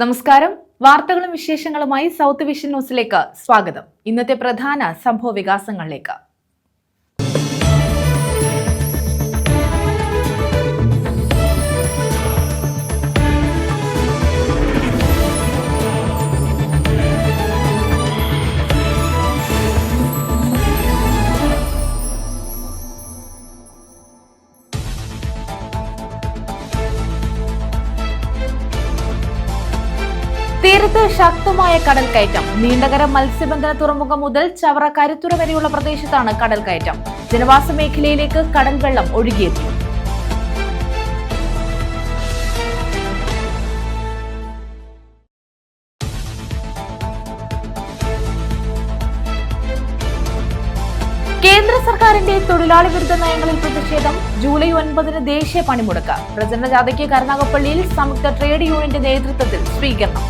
നമസ്കാരം. വാർത്തകളും വിശേഷങ്ങളുമായി സൗത്ത് വിഷൻ ന്യൂസിലേക്ക് സ്വാഗതം. ഇന്നത്തെ പ്രധാന സംഭവ വികാസങ്ങളിലേക്ക്. തീരത്ത് ശക്തമായ കടൽ കയറ്റം. നീണ്ടകര മത്സ്യബന്ധന തുറമുഖം മുതൽ ചവറ കരുത്തുറ വരെയുള്ള പ്രദേശത്താണ് കടൽ കയറ്റം. ജനവാസ മേഖലയിലേക്ക് കടൽ വെള്ളം ഒഴുകിയെത്തി. കേന്ദ്ര സർക്കാരിന്റെ തൊഴിലാളി വിരുദ്ധ നയങ്ങളിൽ പ്രതിഷേധം. ജൂലൈ 9 ദേശീയ പണിമുടക്ക്. പ്രചരണ ജാഥയ്ക്ക് കരുനാഗപ്പള്ളിയിൽ സംയുക്ത ട്രേഡ് യൂണിയന്റെ നേതൃത്വത്തിൽ സ്വീകരണം.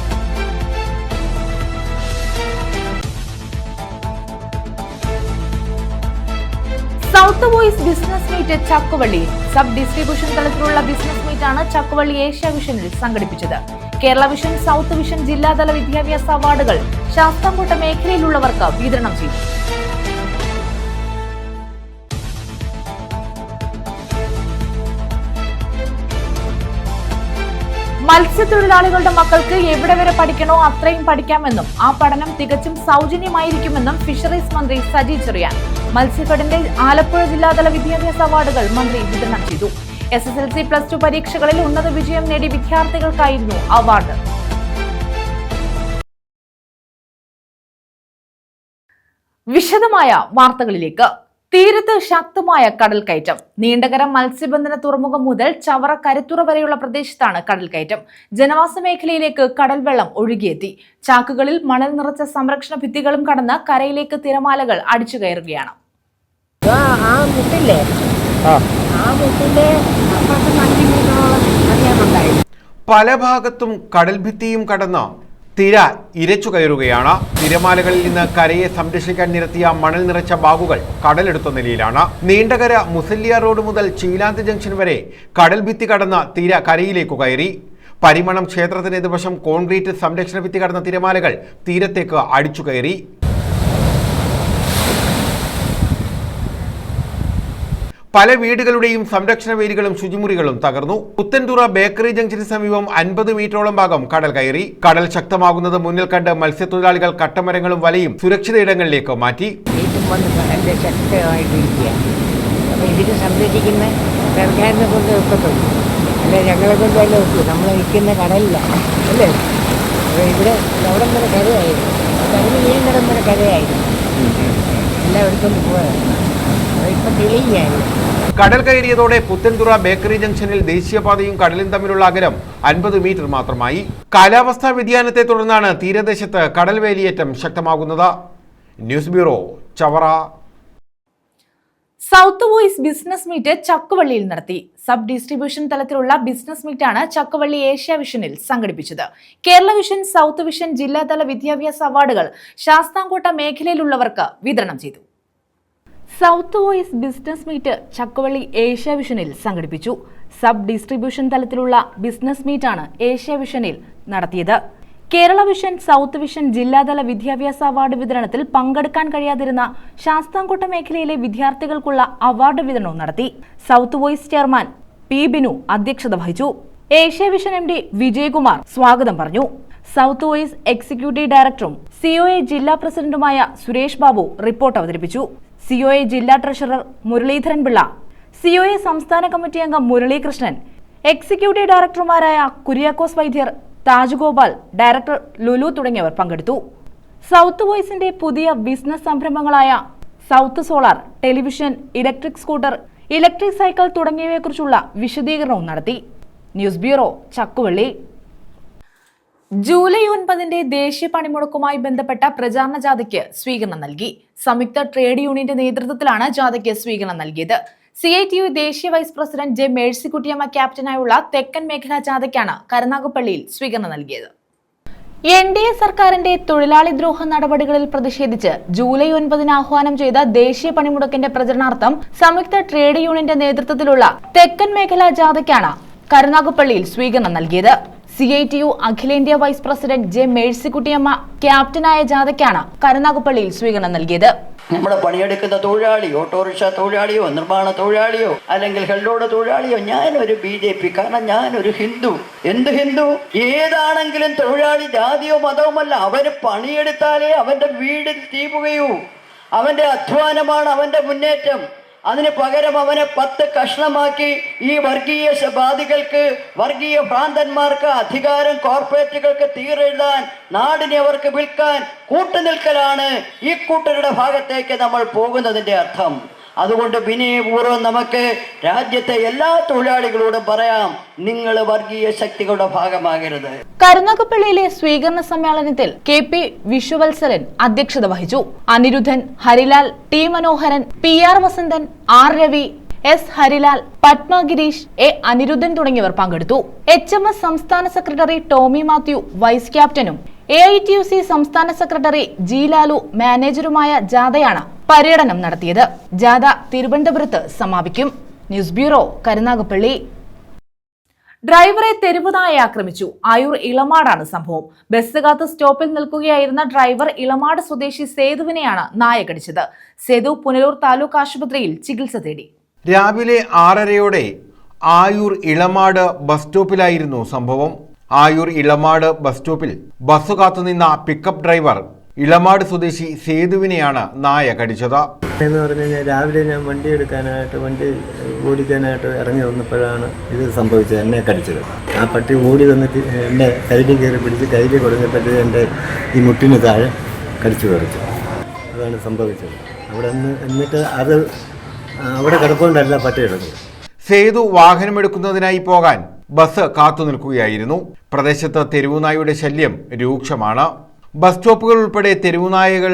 സൗത്ത് വോയിസ് ബിസിനസ് മീറ്റ് ചക്കുവള്ളിയിൽ. സബ് ഡിസ്ട്രിബ്യൂഷൻ തലത്തിലുള്ള ബിസിനസ് മീറ്റാണ് ചക്കുവള്ളി ഏഷ്യ വിഷനിൽ സംഘടിപ്പിച്ചത്. കേരള വിഷൻ, സൗത്ത് വിഷൻ ജില്ലാതല വിദ്യാഭ്യാസ അവാർഡുകൾ ശാസ്താംകോട്ട മേഖലയിലുള്ളവർക്ക് വിതരണം ചെയ്തു. മത്സ്യത്തൊഴിലാളികളുടെ മക്കൾക്ക് എവിടെ വരെ പഠിക്കണോ അത്രയും പഠിക്കാമെന്നും ആ പഠനം തികച്ചും സൗജന്യമായിരിക്കുമെന്നും ഫിഷറീസ് മന്ത്രി സജി ചെറിയാൻ. മത്സ്യഫെഡിന്റെ ആലപ്പുഴ ജില്ലാതല വിദ്യാഭ്യാസ അവാർഡുകൾ മന്ത്രി വിതരണം ചെയ്തു. SSLC, +2 പരീക്ഷകളിൽ ഉന്നത വിജയം നേടിയ വിദ്യാർത്ഥികൾക്കായിരുന്നു അവാർഡ്. വിശദമായ വാർത്തകളിലേക്ക്. തീരത്ത് ശക്തമായ കടൽ കയറ്റം. നീണ്ടകര മത്സ്യബന്ധന തുറമുഖം മുതൽ ചവറ കരുത്തുറ വരെയുള്ള പ്രദേശത്താണ് കടൽ കയറ്റം. ജനവാസ മേഖലയിലേക്ക് കടൽ വെള്ളം ഒഴുകിയെത്തി. ചാക്കുകളിൽ മണൽ നിറച്ച സംരക്ഷണ ഭിത്തികളും കടന്ന് കരയിലേക്ക് തിരമാലകൾ അടിച്ചു കയറുകയാണ്. പല ഭാഗത്തും കടൽ ഭിത്തിയും കടന്ന് തിര ഇരച്ചു കയറുകയാണ്. തിരമാലകളിൽ നിന്ന് കരയെ സംരക്ഷിക്കാൻ നിരത്തിയ മണൽ നിറച്ച ബാഗുകൾ കടലെടുത്ത നിലയിലാണ്. നീണ്ടകര മുസല്ലിയ റോഡ് മുതൽ ചീലാന്ത് ജംഗ്ഷൻ വരെ കടൽ ഭിത്തി കടന്ന് തിര കരയിലേക്കു കയറി. പരിമണം ക്ഷേത്രത്തിന് എതിർവശം കോൺക്രീറ്റ് സംരക്ഷണ ഭിത്തി കടന്ന തിരമാലകൾ തീരത്തേക്ക് അടിച്ചു കയറി. പല വീടുകളുടെയും സംരക്ഷണ വേലികളും ശുചിമുറികളും തകർന്നു. പുത്തൻതുറ ബേക്കറി ജംഗ്ഷന് സമീപം 50 മീറ്ററോളം ഭാഗം കടൽ കയറി. കടൽ ശക്തമാകുന്നത് മുന്നിൽ കണ്ട് മത്സ്യത്തൊഴിലാളികൾ കട്ടമരങ്ങളും വലയും സുരക്ഷിത ഇടങ്ങളിലേക്ക് മാറ്റി. ഇതിന് സംരക്ഷിക്കുന്ന സർക്കാരിനെ കൊണ്ട് ഒക്കത്തുള്ളൂ, അല്ലെ ഞങ്ങളെ കൊണ്ടല്ലേ ഒക്കൂ. നമ്മൾ നിൽക്കുന്ന കടലില്ല അല്ലേ. ഇവിടെ അവിടം വരെ കരയായിരുന്നു, കടലിൽ വീണ്ടിടം വരെ കരയായിരുന്നു. എല്ലായിടത്തും പോകാറുണ്ട്. ഇപ്പം തെളിയില്ലായിരുന്നു. കടൽ കയറിയതോടെ പുത്തൻതുറ ബേക്കറി ജംഗ്ഷനിൽ ദേശീയപാതയും കടലും തമ്മിലുള്ള അകലം 50 മീറ്റർ മാത്രമായി. കാലാവസ്ഥാ വ്യതിയാനത്തെ തുടർന്നാണ് തീരദേശത്ത് കടൽ വേലിയേറ്റം ശക്തമാകുന്നത്. News bureau, Chavara. South Voice business meet ചക്കുവള്ളിയിൽ നടത്തി. സബ് ഡിസ്ട്രിബ്യൂഷൻ തലത്തിലുള്ള ബിസിനസ് മീറ്റാണ് ചക്കുവള്ളി ഏഷ്യ വിഷനിൽ സംഘടിപ്പിച്ചത്. കേരള വിഷൻ, സൗത്ത് വിഷൻ ജില്ലാതല വിദ്യാഭ്യാസ അവാർഡുകൾ ശാസ്താംകോട്ട മേഖലയിലുള്ളവർക്ക് വിതരണം ചെയ്തു. South Voice business meet Chakkuvalli Asia വിഷനിൽ സംഘടിപ്പിച്ചു. സബ് ഡിസ്ട്രിബ്യൂഷൻ തലത്തിലുള്ള ബിസിനസ് മീറ്റാണ് ഏഷ്യ വിഷനിൽ നടത്തിയത്. കേരള വിഷൻ, സൗത്ത് വിഷൻ ജില്ലാതല വിദ്യാഭ്യാസ അവാർഡ് വിതരണത്തിൽ പങ്കെടുക്കാൻ കഴിയാതിരുന്ന ശാസ്താംകോട്ട മേഖലയിലെ വിദ്യാർത്ഥികൾക്കുള്ള അവാർഡ് വിതരണവും നടത്തി. South Voice chairman P Binu അധ്യക്ഷത വഹിച്ചു. ഏഷ്യ വിഷൻ MD വിജയകുമാർ സ്വാഗതം പറഞ്ഞു. സൗത്ത് വോയിസ് എക്സിക്യൂട്ടീവ് ഡയറക്ടറും COA ജില്ലാ പ്രസിഡന്റുമായ സുരേഷ് ബാബു റിപ്പോർട്ട് അവതരിപ്പിച്ചു. COA ജില്ലാ ട്രഷറർ മുരളീധരൻ പിള്ള, COA സംസ്ഥാന കമ്മിറ്റി അംഗം മുരളീകൃഷ്ണൻ, എക്സിക്യൂട്ടീവ് ഡയറക്ടർമാരായ കുര്യാക്കോസ് വൈദ്യർ, താജ് ഗോപാൽ, ഡയറക്ടർ ലുലു തുടങ്ങിയവർ പങ്കെടുത്തു. സൗത്ത് വോയിസിന്റെ പുതിയ ബിസിനസ് സംരംഭങ്ങളായ South Solar, television, electric scooter, electric cycle തുടങ്ങിയവയെക്കുറിച്ചുള്ള വിശദീകരണവും നടത്തി. News bureau, Chakkuvalli. ജൂലൈ 9 ദേശീയ പണിമുടക്കുമായി ബന്ധപ്പെട്ട പ്രചാരണ ജാഥയ്ക്ക് സ്വീകരണം നൽകി. സംയുക്ത ട്രേഡ് യൂണിയന്റെ നേതൃത്വത്തിലാണ് ജാഥയ്ക്ക് സ്വീകരണം നൽകിയത്. CITU ദേശീയ വൈസ് പ്രസിഡന്റ് ജെ മേഴ്സിക്കുട്ടിയമ്മ ക്യാപ്റ്റനായുള്ള തെക്കൻ മേഖലാ ജാഥയ്ക്കാണ് കരുനാഗപ്പള്ളിയിൽ സ്വീകരണം നൽകിയത്. NDA സർക്കാരിന്റെ തൊഴിലാളി ദ്രോഹ നടപടികളിൽ പ്രതിഷേധിച്ച് ജൂലൈ 9 ആഹ്വാനം ചെയ്ത ദേശീയ പണിമുടക്കിന്റെ പ്രചരണാർത്ഥം സംയുക്ത ട്രേഡ് യൂണിയന്റെ നേതൃത്വത്തിലുള്ള തെക്കൻ മേഖലാ ജാഥയ്ക്കാണ് കരുനാഗപ്പള്ളിയിൽ സ്വീകരണം നൽകിയത്. CITU അഖിലേന്ത്യാ വൈസ് പ്രസിഡന്റ് ജെ മേഴ്സിക്കുട്ടിയമ്മ ക്യാപ്റ്റനായ ജാഥയ്ക്കാണ് കരുനാഗപ്പള്ളിയിൽ സ്വീകരണം നൽകിയത്. നമ്മുടെ പണിയെടുക്കുന്ന തൊഴിലാളി, ഓട്ടോറിക്ഷ തൊഴിലാളിയോ, നിർമ്മാണ തൊഴിലാളിയോ, അല്ലെങ്കിൽ ഹെൽഡോട് തൊഴിലാളിയോ, ഞാനൊരു BJP, കാരണം ഞാനൊരു ഹിന്ദു. എന്ത് ഹിന്ദു? ഏതാണെങ്കിലും തൊഴിലാളി ജാതിയോ മതവുമല്ല. അവന് പണിയെടുത്താലേ അവന്റെ വീട് തീപുകയൂ. അവന്റെ അധ്വാനമാണ് അവന്റെ മുന്നേറ്റം. അതിന് പകരം അവനെ 10 കഷ്ണമാക്കി ഈ വർഗീയവാദികൾക്ക്, വർഗീയ ഭ്രാന്തന്മാർക്ക് അധികാരം, കോർപ്പറേറ്റുകൾക്ക് തീരെഴുതാൻ, നാടിനെ അവർക്ക് വിൽക്കാൻ കൂട്ടുനിൽക്കലാണ് ഈ കൂട്ടരുടെ ഭാഗത്തേക്ക് നമ്മൾ പോകുന്നതിൻ്റെ അർത്ഥം. അതുകൊണ്ട് വിനയപൂർവ്വം നമുക്ക് രാജ്യത്തെ എല്ലാ തൊഴിലാളികളോടും പറയാം, നിങ്ങൾ വർഗീയ ശക്തികളുടെ ഭാഗമാകരുത്. കരുനാഗപ്പള്ളിയിലെ സ്വീകരണ സമ്മേളനത്തിൽ KP വിശ്വവത്സരൻ അധ്യക്ഷത വഹിച്ചു. Anirudhan, Harilal, T Manoharan, PR Vasanthan, R Ravi, S Harilal, Padma Girish, A Anirudhan തുടങ്ങിയവർ പങ്കെടുത്തു. HMS സംസ്ഥാന സെക്രട്ടറി ടോമി മാത്യു വൈസ് ക്യാപ്റ്റനും AITUC സംസ്ഥാന സെക്രട്ടറി G ലാലു മാനേജറുമായ ജാഥയാണ് പര്യടനം നടത്തിയത്. ജാഥ തിരുവനന്തപുരത്ത് സമാപിക്കും. News bureau, Karunagappally. ഡ്രൈവറെ തെരുവുനായ ആക്രമിച്ചു. ആയൂർ ഇളമാടാണ് സംഭവം. ബസ് കാത്ത് സ്റ്റോപ്പിൽ നിൽക്കുകയായിരുന്ന ഡ്രൈവർ ഇളമാട് സ്വദേശി സേതുവിനെയാണ് നായ കടിച്ചത്. സേതു പുനലൂർ താലൂക്ക് ആശുപത്രിയിൽ ചികിത്സ തേടി. രാവിലെ 6:30 ആയൂർ ഇളമാട് ബസ് സ്റ്റോപ്പിലായിരുന്നു സംഭവം. ആയൂർ ഇളമാട് ബസ് സ്റ്റോപ്പിൽ ബസ് കാത്തുനിന്ന പിക്കപ്പ് ഡ്രൈവർ ഇളമാട് സ്വദേശി സേതുവിനെയാണ് നായ കടിച്ചത്. എന്ന് പറഞ്ഞു കഴിഞ്ഞാൽ രാവിലെ ഞാൻ വണ്ടി ഓടിക്കാനായിട്ട് ഇറങ്ങി വന്നപ്പോഴാണ് ഇത് സംഭവിച്ചത്, എന്നെ കടിച്ചത്. ആ പട്ടി ഓടി വന്നിട്ട് എൻ്റെ കയ്യിൽ കയറി പിടിച്ച് കയ്യിൽ കൊടുങ്ങപ്പോഴത്തേക്ക് എൻ്റെ ഈ മുട്ടിന് താഴെ കടിച്ചു പറിച്ചു. അതാണ് സംഭവിച്ചത്. എന്നിട്ട് അത് അവിടെ കിടപ്പുകൊണ്ടല്ല പട്ടി കിടന്നത്. സേതു വാഹനമെടുക്കുന്നതിനായി പോകാൻ ബസ് കാത്തു നിൽക്കുകയായിരുന്നു. പ്രദേശത്ത് തെരുവുനായയുടെ ശല്യം രൂക്ഷമാണ്. ബസ് സ്റ്റോപ്പുകൾ ഉൾപ്പെടെ തെരുവുനായകൾ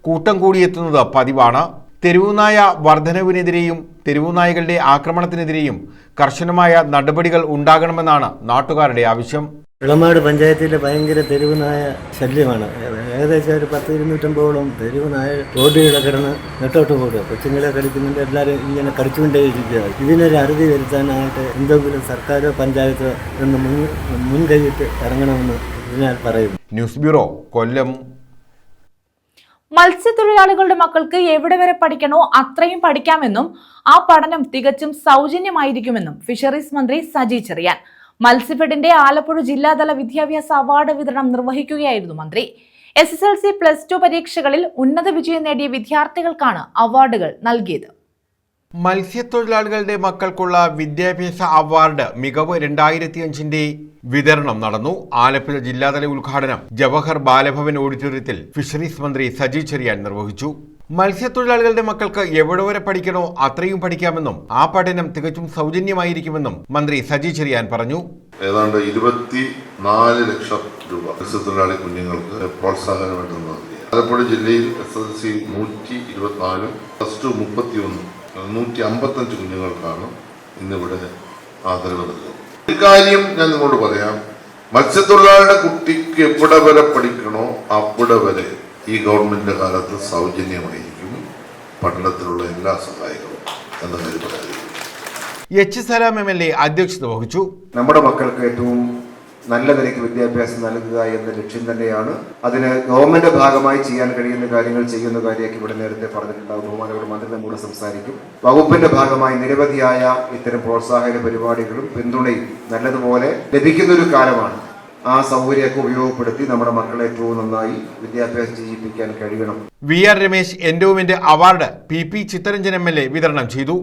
കൂട്ടം കൂടിയെത്തുന്നത് പതിവാണ്. തെരുവുനായ വർധനവിനെതിരെയും തെരുവുനായകളുടെ ആക്രമണത്തിനെതിരെയും കർശനമായ നടപടികൾ ഉണ്ടാകണമെന്നാണ് നാട്ടുകാരുടെ ആവശ്യം. ഇളമാട് പഞ്ചായത്തിലെ ഭയങ്കര തെരുവുനായ ശല്യമാണ്. ഏകദേശം ഒരു 250 തെരുവുനായ റോഡുകളെ കിടന്ന് നെട്ടോട്ട് പോടുക. കൊച്ചുങ്ങളെ കളിക്കുന്നുണ്ട്, എല്ലാവരും ഇങ്ങനെ കളിച്ചുകൊണ്ടേയിരിക്കുക. ഇതിനൊരു അറുതി വരുത്താനായിട്ട് എന്തെങ്കിലും സർക്കാരോ പഞ്ചായത്തോ എന്ന് മുൻകൈയിട്ട് ഇറങ്ങണമെന്ന് ഞാൻ പറയുന്നു. ന്യൂസ് ബ്യൂറോ, കൊല്ലം. മത്സ്യത്തൊഴിലാളികളുടെ മക്കൾക്ക് എവിടെ വരെ പഠിക്കണോ അത്രയും പഠിക്കാമെന്നും ആ പഠനം തികച്ചും സൗജന്യമായിരിക്കുമെന്നും ഫിഷറീസ് മന്ത്രി സജി ചെറിയാൻ. മത്സ്യഫെഡിന്റെ ആലപ്പുഴ ജില്ലാതല വിദ്യാഭ്യാസ അവാർഡ് വിതരണം നിർവഹിക്കുകയായിരുന്നു മന്ത്രി. SSLC, +2 പരീക്ഷകളിൽ ഉന്നത വിജയം നേടിയ വിദ്യാർത്ഥികൾക്കാണ് അവാർഡുകൾ നൽകിയത്. മത്സ്യത്തൊഴിലാളികളുടെ മക്കൾക്കുള്ള വിദ്യാഭ്യാസ അവാർഡ് മികവ് 2005 വിതരണം നടന്നു. ആലപ്പുഴ ജില്ലാതല ഉദ്ഘാടനം ജവഹർ ബാലഭവൻ ഓഡിറ്റോറിയത്തിൽ ഫിഷറീസ് മന്ത്രി സജി ചെറിയാൻ നിർവഹിച്ചു. മത്സ്യത്തൊഴിലാളികളുടെ മക്കൾക്ക് എവിടെ വരെ പഠിക്കണോ അത്രയും പഠിക്കാമെന്നും ആ പഠനം തികച്ചും സൗജന്യമായിരിക്കുമെന്നും മന്ത്രി സജി ചെറിയാൻ പറഞ്ഞു. ഏതാണ്ട് 24 ലക്ഷം രൂപ മത്സ്യത്തൊഴിലാളി കുഞ്ഞുങ്ങൾക്ക് പ്രോത്സാഹനമായിട്ട് നൽകി. ആലപ്പുഴ ജില്ലയിൽ SSLC 124, +2 31, 155 കുഞ്ഞുങ്ങൾക്കാണ് ഇന്നിവിടെ ആദരവ് നൽകുന്നത്. ഇക്കാര്യം ഞാൻ നിങ്ങളോട് പറയാം, മത്സ്യത്തൊഴിലാളിയുടെ കുട്ടിക്ക് എവിടെ വരെ പഠിക്കണോ അവിടെ വരെ ഈ ഗവൺമെന്റിന്റെ കാലത്ത് സൗജന്യമായിരിക്കും പഠനത്തിനുള്ള എല്ലാ സഹായങ്ങളും എന്ന കാര്യം പറയാം. H സലാം MLA അധ്യക്ഷത വഹിച്ചു. നമ്മുടെ മക്കൾക്ക് ഏറ്റവും നല്ല നിലയ്ക്ക് വിദ്യാഭ്യാസം നൽകുക എന്ന ലക്ഷ്യം തന്നെയാണ്. അതിന് ഗവൺമെന്റ് ഭാഗമായി ചെയ്യാൻ കഴിയുന്ന കാര്യങ്ങൾ ചെയ്യുന്ന കാര്യമൊക്കെ ഇവിടെ നേരത്തെ പറഞ്ഞിട്ടുണ്ടാകും. ബഹുമാനപ്പെട്ട മന്ത്രി നമ്മോട് സംസാരിക്കും. വകുപ്പിന്റെ ഭാഗമായി നിരവധിയായ ഇത്തരം പ്രോത്സാഹന പരിപാടികളും പിന്തുണയും നല്ലതുപോലെ ലഭിക്കുന്നൊരു കാലമാണ്. ആ സൗകര്യമൊക്കെ ഉപയോഗപ്പെടുത്തി നമ്മുടെ മക്കളെ ഏറ്റവും നന്നായി വിദ്യാഭ്യാസം ചെയ്യിപ്പിക്കാൻ കഴിയണം. VR Ramesh endowment award PP Chittaranjan MLA വിതരണം ചെയ്തു.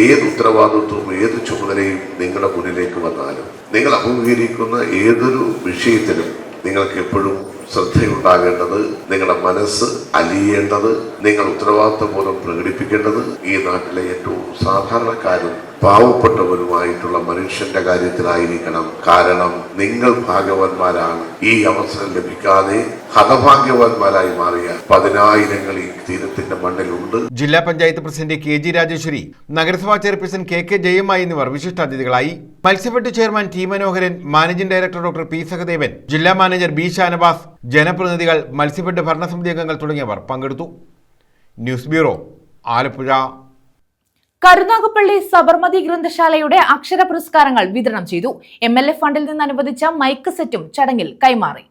ഏത് ഉത്തരവാദിത്വവും ഏത് ചുമതലയും നിങ്ങളുടെ മുന്നിലേക്ക് വന്നാലും നിങ്ങൾ അഭിമുഖീകരിക്കുന്ന ഏതൊരു വിഷയത്തിലും നിങ്ങൾക്ക് എപ്പോഴും ശ്രദ്ധയുണ്ടാകേണ്ടത്, നിങ്ങളുടെ മനസ്സ് അലിയേണ്ടത്, നിങ്ങൾ ഉത്തരവാദിത്വബോധം പ്രകടിപ്പിക്കേണ്ടത് ഈ നാട്ടിലെ ഏറ്റവും സാധാരണക്കാരും പാവപ്പെട്ടവരുമായിട്ടുള്ള മനുഷ്യന്റെ കാര്യത്തിലായിരിക്കണം. കാരണം നിങ്ങൾ ഭാഗ്യവാന്മാരാണ്. ഈ അവസരം ലഭിക്കാതെ ഹതഭാഗ്യവാന്മാരായി മാറിയ 10,000 ഈ തീരത്തിന്റെ മണ്ണിലുണ്ട്. ജില്ലാ പഞ്ചായത്ത് പ്രസിഡന്റ് KG രാജേശ്വരി, നഗരസഭാ ചെയർപേഴ്സൺ KK ജയമ്മ എന്നിവർ വിശിഷ്ടാതിഥികളായി. Matsyafed chairman T Manoharan, managing director doctor P Sahadevan, ജില്ലാ മാനേജർ B ഷാനവാസ്, ജനപ്രതിനിധികൾ, മത്സ്യഫെഡ് ഭരണസമിതി അംഗങ്ങൾ തുടങ്ങിയവർ പങ്കെടുത്തു. News bureau, Alappuzha. കരുനാഗപ്പള്ളി സബർമതി ഗ്രന്ഥശാലയുടെ അക്ഷര പുരസ്കാരങ്ങൾ വിതരണം ചെയ്തു. MLA ഫണ്ടിൽ നിന്ന് അനുവദിച്ച മൈക്ക് സെറ്റും ചടങ്ങിൽ കൈമാറി.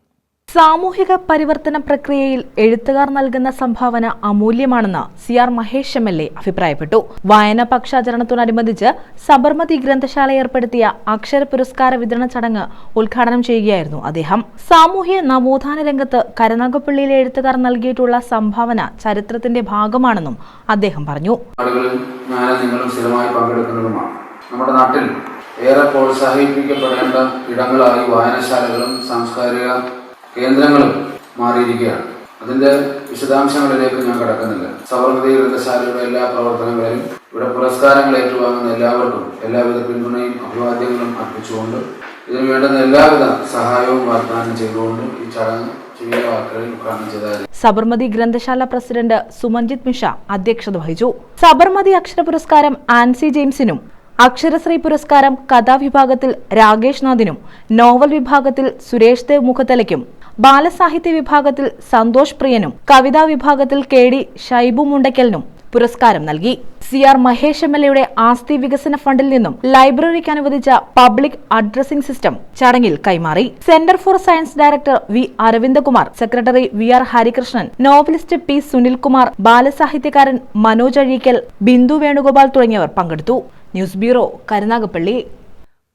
സാമൂഹിക പരിവർത്തന പ്രക്രിയയിൽ എഴുത്തുകാർ നൽകുന്ന സംഭാവന അമൂല്യമാണെന്ന് CR മഹേഷ് MLA അഭിപ്രായപ്പെട്ടു. വായനാ പക്ഷാചരണത്തോടനുബന്ധിച്ച് സബർമതി ഗ്രന്ഥശാല ഏർപ്പെടുത്തിയ അക്ഷര പുരസ്കാര വിതരണ ചടങ്ങ് ഉദ്ഘാടനം ചെയ്യുകയായിരുന്നു അദ്ദേഹം. സാമൂഹ്യ നവോത്ഥാന രംഗത്ത് കരുനാഗപ്പള്ളിയിലെ എഴുത്തുകാർ നൽകിയിട്ടുള്ള സംഭാവന ചരിത്രത്തിന്റെ ഭാഗമാണെന്നും അദ്ദേഹം പറഞ്ഞു. നമ്മുടെ നാട്ടിൽ ഏറെ പ്രോത്സാഹിപ്പിക്കപ്പെടേണ്ട ഇടങ്ങളായി വായനശാലകളും സാംസ്കാരിക കേന്ദ്രങ്ങളും മാറിയിരിക്കുകയാണ്. അതിന്റെ വിശദാംശങ്ങളിലേക്ക് ഞാൻ കടക്കുന്നില്ല. സബർമതി ഗ്രന്ഥശാലയുടെ എല്ലാ പ്രവർത്തനങ്ങളിലും ഇവിടെ പുരസ്കാരങ്ങൾ ഏറ്റുവാങ്ങുന്ന എല്ലാവർക്കും എല്ലാവിധ പിന്തുണയും അഭിവാദ്യങ്ങളും അർപ്പിച്ചുകൊണ്ട് ഇതിനു വേണ്ടുന്ന എല്ലാവിധ സഹായവും വാഗ്ദാനം ചെയ്തുകൊണ്ട് ഈ ചടങ്ങ് ചുരുങ്ങിയ വാക്കുകളിൽ ഉദ്ഘാടനം ചെയ്തായിരുന്നു. സബർമതി ഗ്രന്ഥശാല പ്രസിഡന്റ് സുമഞ്ജിത് മിഷ അധ്യക്ഷത വഹിച്ചു. സബർമതി അക്ഷര പുരസ്കാരം ആൻസി ജെയിംസിനും, അക്ഷരശ്രീ പുരസ്കാരം കഥാവിഭാഗത്തിൽ രാകേഷ് നാഥിനും, നോവൽ വിഭാഗത്തിൽ സുരേഷ് ദേവ് മുഖത്തലയ്ക്കും, ബാലസാഹിത്യ വിഭാഗത്തിൽ സന്തോഷ് പ്രിയനും, കവിതാ വിഭാഗത്തിൽ KD ഷൈബു മുണ്ടയ്ക്കലിനും പുരസ്കാരം നൽകി. CR മഹേഷ് MLAയുടെ ആസ്തി വികസന ഫണ്ടിൽ നിന്നും ലൈബ്രറിക്ക് അനുവദിച്ച പബ്ലിക് അഡ്രസ്സിംഗ് സിസ്റ്റം ചടങ്ങിൽ കൈമാറി. Centre for science director V. Aravindakumar, secretary VR Harikrishnan, novelist P. Sunilkumar, ബാലസാഹിത്യകാരൻ മനോജ് അഴീക്കൽ, ബിന്ദു വേണുഗോപാൽ തുടങ്ങിയവർ പങ്കെടുത്തു. News bureau, Karunagappally.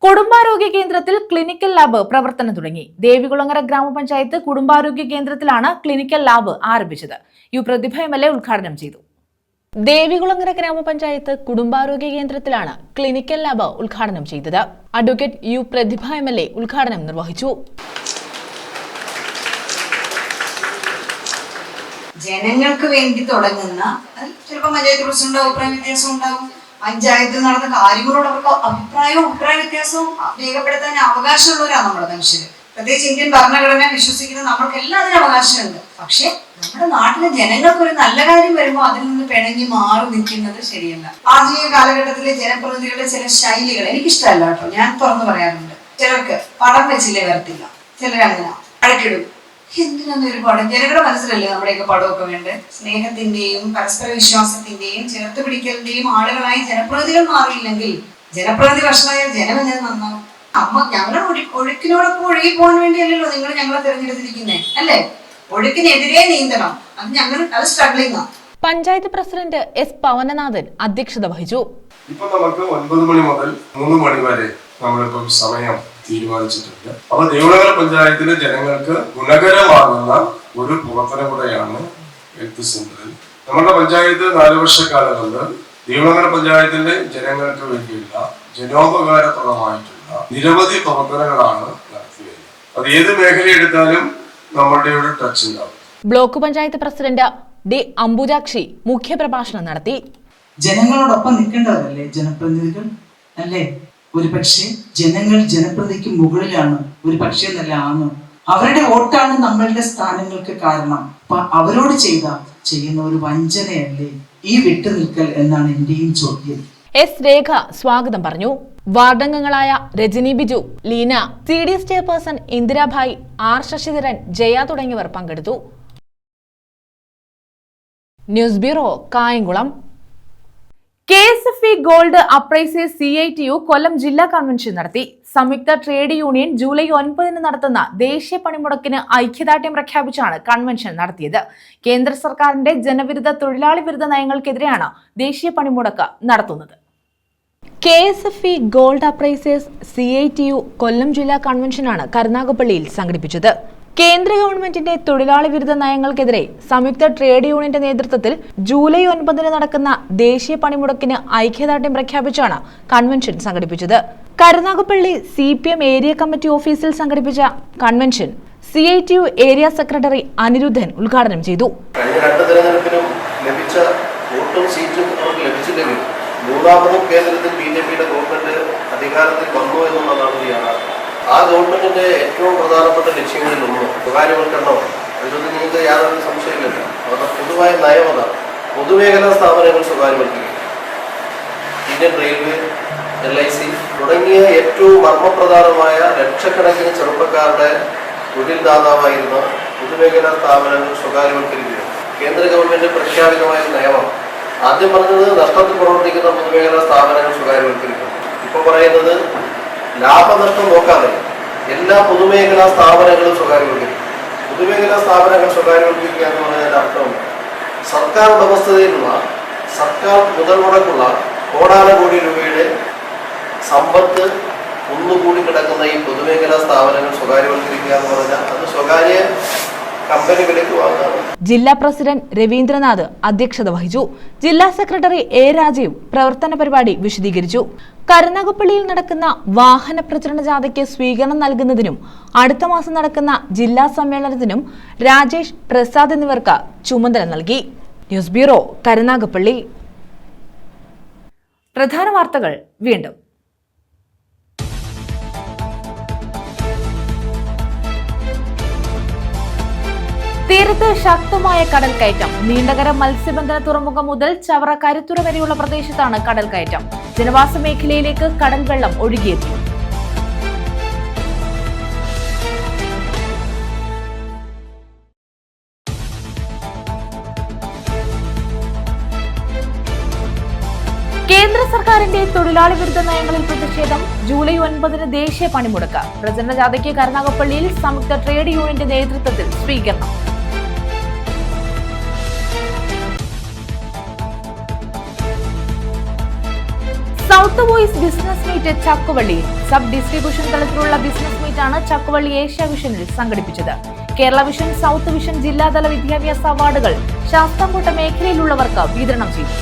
കുടുംബാരോഗ്യ കേന്ദ്രത്തിൽ ക്ലിനിക്കൽ ലാബ് പ്രവർത്തനം തുടങ്ങി. ദേവികുളങ്ങര ഗ്രാമപഞ്ചായത്ത് കുടുംബാരോഗ്യ കേന്ദ്രത്തിലാണ് ക്ലിനിക്കൽ ലാബ് ആരംഭിച്ചത്. യു പ്രതിഭ MLA ഉദ്ഘാടനം ചെയ്തു. ദേവികുളങ്ങര ഗ്രാമപഞ്ചായത്ത് കുടുംബാരോഗ്യ കേന്ദ്രത്തിലാണ് ക്ലിനിക്കൽ ലാബ് ഉദ്ഘാടനം ചെയ്തത്. അഡ്വക്കേറ്റ് യു പ്രതിഭ MLA ഉദ്ഘാടനം നിർവഹിച്ചു. ജനങ്ങൾക്ക് വേണ്ടി തുടങ്ങുന്ന, ചിലപ്പോൾ പഞ്ചായത്ത് പ്രസിഡന്റ് അഭിപ്രായ വ്യത്യാസം ഉണ്ടാകും, പഞ്ചായത്തിൽ നടന്ന കാര്യങ്ങളോട് അവർക്ക് അഭിപ്രായ വ്യത്യാസവും രേഖപ്പെടുത്താൻ അവകാശമുള്ളവരാണ് നമ്മുടെ മനുഷ്യര്. പ്രത്യേകിച്ച് ഇന്ത്യൻ ഭരണഘടന വിശ്വസിക്കുന്ന നമ്മൾക്ക് എല്ലാം അതിന് അവകാശമുണ്ട്. പക്ഷെ നമ്മുടെ നാട്ടിലെ ജനങ്ങൾക്ക് ഒരു നല്ല കാര്യം വരുമ്പോൾ അതിൽ നിന്ന് പിണങ്ങി മാറി നിൽക്കുന്നത് ശരിയല്ല. ആധുനിക കാലഘട്ടത്തിലെ ജനപ്രതിനിധികളുടെ ചില ശൈലികൾ എനിക്കിഷ്ടമല്ല കേട്ടോ, ഞാൻ തുറന്നു പറയാറുണ്ട്. ചിലർക്ക് പടം വെച്ചില്ലേ വരത്തില്ല, ചിലരങ്ങനെ അടക്കിടും. എന്തിനൊന്നും ഒരു പടം? ജനങ്ങളുടെ മനസ്സിലല്ലേ നമ്മുടെയൊക്കെ പടമൊക്കെ വേണ്ടത്. സ്നേഹത്തിന്റെയും പരസ്പര വിശ്വാസത്തിന്റെയും ചേർത്ത് പിടിക്കലിന്റെയും ആളുകളായി ജനപ്രതിനിധികൾ മാറിയില്ലെങ്കിൽ ജനപ്രതിനിധി വഷളായാൽ ജനം എങ്ങനെ നന്നാവും? ഞങ്ങൾ ഒഴുക്കിനോടൊപ്പം ഒഴുകി പോകാൻ വേണ്ടിയല്ലല്ലോ നിങ്ങൾ ഞങ്ങളെ തിരഞ്ഞെടുത്തിരിക്കുന്നേ, അല്ലേ? ഒഴുക്കിനെതിരെ നീന്തണം. അത് സ്ട്രഗ്ലിംഗ് ആണ്. Panchayat president S. പവനനാഥൻ അധ്യക്ഷത വഹിച്ചു. ഇപ്പൊ നമുക്ക് 9 മണി മുതൽ 3 മണി വരെ നമ്മളിപ്പം സമയം തീരുമാനിച്ചിട്ടുണ്ട്. അപ്പൊ ദേവികുളങ്ങര പഞ്ചായത്തിലെ ജനങ്ങൾക്ക് ഗുണകരമാകുന്ന ഒരു പ്രവർത്തനം കൂടെയാണ് ഹെൽത്ത് സെന്ററിൽ. നമ്മുടെ പഞ്ചായത്ത് 4 വർഷക്കാലം കൊണ്ട് ദേവികുളങ്ങര പഞ്ചായത്തിന്റെ ജനങ്ങൾക്ക് വേണ്ടിയുള്ള ജനോപകാരപ്രദമായിട്ടുള്ള നിരവധി പ്രവർത്തനങ്ങളാണ് നടത്തിയത്. അത് ഏത് മേഖല എടുത്താലും നമ്മളുടെ ഒരു ടച്ച് ഉണ്ടാവും. Block panchayat president D. Ambujakshi മുഖ്യപ്രഭാഷണം നടത്തി. ജനങ്ങളോടൊപ്പം നിൽക്കേണ്ടവരല്ലേ ജനപ്രതിനിധികൾ, അല്ലേ? ഒരു പക്ഷേ ജനങ്ങൾ ജനപ്രതിനിധിക്ക് മുകളിലാണ്, ഒരു പക്ഷേ നല്ല ആണ്. അവരുടെ വോട്ടാണ് നമ്മളുടെ സ്ഥാനങ്ങൾക്ക് കാരണം. അപ്പൊ അവരോട് ചെയ്യുന്ന ഒരു വഞ്ചനയല്ലേ ഈ വിട്ടുനിൽക്കൽ എന്നാണ് എന്റെയും ചോദ്യം. S. രേഖ സ്വാഗതം പറഞ്ഞു. വാർഡംഗങ്ങളായ Rajani Biju, Leena, CDS chairperson Indirabhai, R. Sasidharan, Jaya തുടങ്ങിയവർ പങ്കെടുത്തു. News bureau, Kayamkulam. KSFE gold appraisers CITU Kollam ജില്ലാ കൺവെൻഷൻ നടത്തി. സംയുക്ത ട്രേഡ് യൂണിയൻ ജൂലൈ 9 നടത്തുന്ന ദേശീയ പണിമുടക്കിന് ഐക്യദാർഢ്യം പ്രഖ്യാപിച്ചാണ് കൺവെൻഷൻ നടത്തിയത്. കേന്ദ്ര സർക്കാരിന്റെ ജനവിരുദ്ധ തൊഴിലാളി വിരുദ്ധ നയങ്ങൾക്കെതിരെയാണ് ദേശീയ പണിമുടക്ക് നടത്തുന്നത്. KSFE gold appraisers CITU Kollam ജില്ലാ കൺവെൻഷനാണ് കരുനാഗപ്പള്ളിയിൽ സംഘടിപ്പിച്ചത്. കേന്ദ്ര ഗവൺമെന്റിന്റെ തൊഴിലാളി വിരുദ്ധ നയങ്ങൾക്കെതിരെ സംയുക്ത ട്രേഡ് യൂണിയന്റെ നേതൃത്വത്തിൽ ജൂലൈ 9 നടക്കുന്ന ദേശീയ പണിമുടക്കിന് ഐക്യദാർഢ്യം പ്രഖ്യാപിച്ചാണ് കൺവെൻഷൻ സംഘടിപ്പിച്ചത്. കരുനാഗപ്പള്ളി CPM ഏരിയ കമ്മിറ്റി ഓഫീസിൽ സംഘടിപ്പിച്ച convention CITU area secretary Aniruddhan ഉദ്ഘാടനം ചെയ്തു. കഴിഞ്ഞ 2 തെരഞ്ഞെടുപ്പിലും ലഭിച്ച വോട്ടും സീറ്റും അവർക്ക് ലഭിച്ചില്ലെങ്കിൽ മൂന്നാമതും കേന്ദ്രത്തിൽ BJPയുടെ ഗവൺമെന്റ് അധികാരത്തിൽ വന്നു എന്നുള്ളതാണ് യാഥാർത്ഥ്യം. ആ ഗവൺമെന്റിന്റെ ഏറ്റവും പ്രധാനപ്പെട്ട ലക്ഷ്യങ്ങളിലൊന്നും സ്വകാര്യവൽക്കരണമാണ്. അതിലൊന്നും നിങ്ങൾക്ക് യാതൊരു സംശയമില്ല. അവരുടെ പൊതുവായ നയം അതാണ്. പൊതുമേഖലാ സ്ഥാപനങ്ങൾ സ്വകാര്യവൽക്കരിക്കുക. ഇന്ത്യൻ റെയിൽവേ, LIC തുടങ്ങിയ ഏറ്റവും മർമ്മപ്രധാനമായ ലക്ഷക്കണക്കിന് ചെറുപ്പക്കാരുടെ തൊഴിൽ ദാതാവായിരുന്ന പൊതുമേഖലാ സ്ഥാപനങ്ങൾ സ്വകാര്യവൽക്കരിക്കുക കേന്ദ്ര ഗവൺമെന്റ് പ്രഖ്യാപിതമായ നയമാണ്. ആദ്യം പറഞ്ഞത് നഷ്ടത്തിൽ പ്രവർത്തിക്കുന്ന പൊതുമേഖലാ സ്ഥാപനങ്ങൾ സ്വകാര്യവൽക്കരിക്കും. ഇപ്പോൾ പറയുന്നത് ലാഭനഷ്ടം നോക്കാതെ എല്ലാ പൊതുമേഖലാ സ്ഥാപനങ്ങളും സ്വകാര്യവൽക്കരിക്കും. പൊതുമേഖലാ സ്ഥാപനങ്ങൾ സ്വകാര്യവൽക്കരിക്കുക എന്ന് പറഞ്ഞതിന്റെ അർത്ഥം സർക്കാർ ഉടമസ്ഥതയിലുള്ള സർക്കാർ മുതൽ മുടക്കുള്ള കോടാനുകോടി രൂപയുടെ സമ്പത്ത് ഒന്നുകൂടി കിടക്കുന്ന ഈ പൊതുമേഖലാ സ്ഥാപനങ്ങൾ സ്വകാര്യവൽക്കരിക്കുക എന്ന് പറഞ്ഞാൽ അത് സ്വകാര്യ കമ്പനി വിലയ്ക്ക് വാങ്ങാണ്. ജില്ലാ പ്രസിഡന്റ് രവീന്ദ്രനാഥ് അധ്യക്ഷത വഹിച്ചു. ജില്ലാ സെക്രട്ടറി എ രാജീവ് പ്രവർത്തന പരിപാടി വിശദീകരിച്ചു. കരുനാഗപ്പള്ളിയിൽ നടക്കുന്ന വാഹന പ്രചരണ ജാഥയ്ക്ക് സ്വീകരണം നൽകുന്നതിനും അടുത്ത മാസം നടക്കുന്ന ജില്ലാ സമ്മേളനത്തിനും രാജേഷ് പ്രസാദ് എന്നിവർക്ക് ചുമതല നൽകി. News bureau, Karunagappally. പ്രധാന വാർത്തകൾ വീണ്ടും. തീരത്ത് ശക്തമായ കടൽ കയറ്റം. നീണ്ടകര മത്സ്യബന്ധന തുറമുഖം മുതൽ ചവറ കരുത്തുറ വരെയുള്ള പ്രദേശത്താണ് കടൽ കയറ്റം. ജനവാസ മേഖലയിലേക്ക് കടൽ വെള്ളം ഒഴുകിയെത്തി. കേന്ദ്ര സർക്കാരിന്റെ തൊഴിലാളി വിരുദ്ധ നയങ്ങളിൽ പ്രതിഷേധം. ജൂലൈ 9 ദേശീയ പണിമുടക്ക്. പ്രചരണ ജാഥയ്ക്ക് കരുനാഗപ്പള്ളിയിൽ സംയുക്ത ട്രേഡ് യൂണിയന്റെ നേതൃത്വത്തിൽ സ്വീകരണം. സൗത്ത് വോയിസ് ബിസിനസ് മീറ്റ് ചക്കുവള്ളിയിൽ. സബ് ഡിസ്ട്രിബ്യൂഷൻ തലത്തിലുള്ള ബിസിനസ് മീറ്റാണ് ചക്കുവള്ളി ഏഷ്യ വിഷനിൽ സംഘടിപ്പിച്ചത്. കേരള വിഷൻ, സൗത്ത് വിഷൻ ജില്ലാതല വിദ്യാഭ്യാസ അവാർഡുകൾ ശാസ്താംകോട്ട മേഖലയിലുള്ളവർക്ക് വിതരണം ചെയ്തു.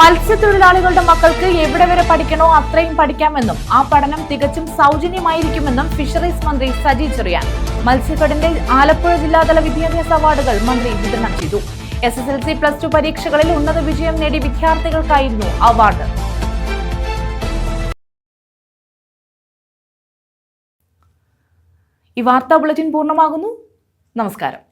മത്സ്യത്തൊഴിലാളികളുടെ മക്കൾക്ക് എവിടെ വരെ പഠിക്കണോ അത്രയും പഠിക്കാമെന്നും ആ പഠനം തികച്ചും സൗജന്യമായിരിക്കുമെന്നും ഫിഷറീസ് മന്ത്രി സജി ചെറിയാൻ. മത്സ്യഫെഡിന്റെ ആലപ്പുഴ ജില്ലാതല വിദ്യാഭ്യാസ അവാർഡുകൾ മന്ത്രി വിതരണം ചെയ്തു. SSLC, +2 പരീക്ഷകളിൽ ഉന്നത വിജയം നേടിയ വിദ്യാർത്ഥികൾക്കായിരുന്നു അവാർഡ്. ഈ വാർത്താ ബുള്ളറ്റിൻ പൂർണ്ണമാകുന്നു. നമസ്കാരം.